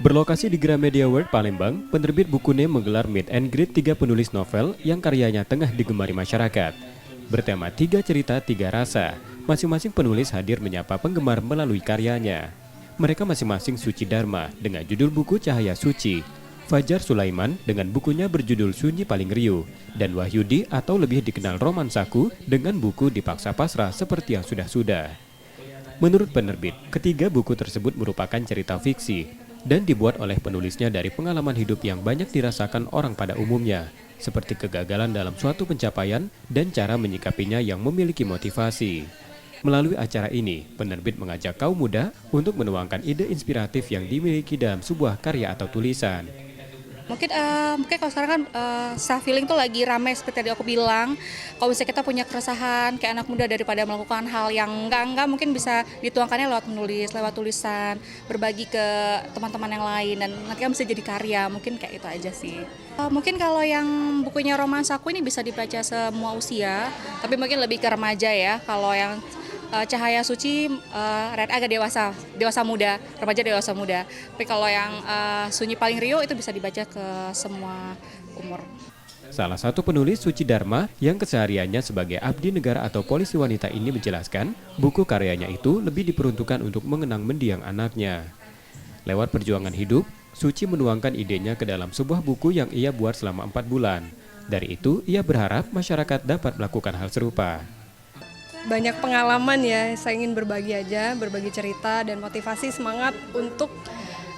Berlokasi di Gramedia World Palembang, penerbit Bukune menggelar meet and greet 3 penulis novel yang karyanya tengah digemari masyarakat. Bertema 3 cerita 3 rasa, masing-masing penulis hadir menyapa penggemar melalui karyanya. Mereka masing-masing Suci Dharma dengan judul buku Cahaya Suci, Fajar Sulaiman dengan bukunya berjudul Sunyi Paling Riuh, dan Wahyudi atau lebih dikenal Roman Saku dengan buku Dipaksa Pasrah Seperti Yang Sudah-Sudah. Menurut penerbit, ketiga buku tersebut merupakan cerita fiksi dan dibuat oleh penulisnya dari pengalaman hidup yang banyak dirasakan orang pada umumnya, seperti kegagalan dalam suatu pencapaian dan cara menyikapinya yang memiliki motivasi. Melalui acara ini, penerbit mengajak kaum muda untuk menuangkan ide inspiratif yang dimiliki dalam sebuah karya atau tulisan. Mungkin kalau sekarang kan self healing tuh lagi ramai seperti tadi aku bilang. Kalau misalnya kita punya keresahan kayak anak muda, daripada melakukan hal yang enggak mungkin bisa dituangkannya lewat menulis, lewat tulisan, berbagi ke teman-teman yang lain, dan nanti kan bisa jadi karya. Mungkin kayak itu aja sih. Mungkin kalau yang bukunya Roman Saku ini bisa dibaca semua usia, tapi mungkin lebih ke remaja ya. Kalau yang Cahaya Suci red agak dewasa muda, remaja dewasa muda. Tapi kalau yang Sunyi Paling Riuh itu bisa dibaca ke semua umur. Salah satu penulis, Suci Dharma, yang kesehariannya sebagai abdi negara atau polisi wanita ini menjelaskan, buku karyanya itu lebih diperuntukkan untuk mengenang mendiang anaknya. Lewat perjuangan hidup, Suci menuangkan idenya ke dalam sebuah buku yang ia buat selama 4 bulan. Dari itu, ia berharap masyarakat dapat melakukan hal serupa. Banyak pengalaman ya, saya ingin berbagi aja, berbagi cerita dan motivasi semangat untuk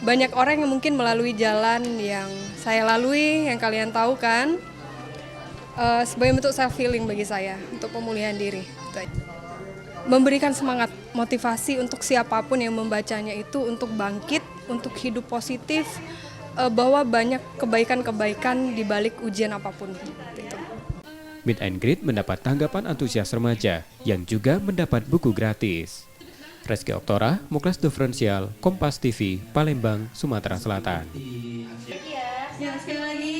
banyak orang yang mungkin melalui jalan yang saya lalui, yang kalian tahu kan, sebagai bentuk self healing bagi saya, untuk pemulihan diri. Memberikan semangat, motivasi untuk siapapun yang membacanya itu untuk bangkit, untuk hidup positif, bahwa banyak kebaikan-kebaikan di balik ujian apapun. Meet and Greet mendapat tanggapan antusias remaja yang juga mendapat buku gratis. Reski Oktora, Muklas Diferensial, Kompas TV, Palembang, Sumatera Selatan. Ya, sekali lagi.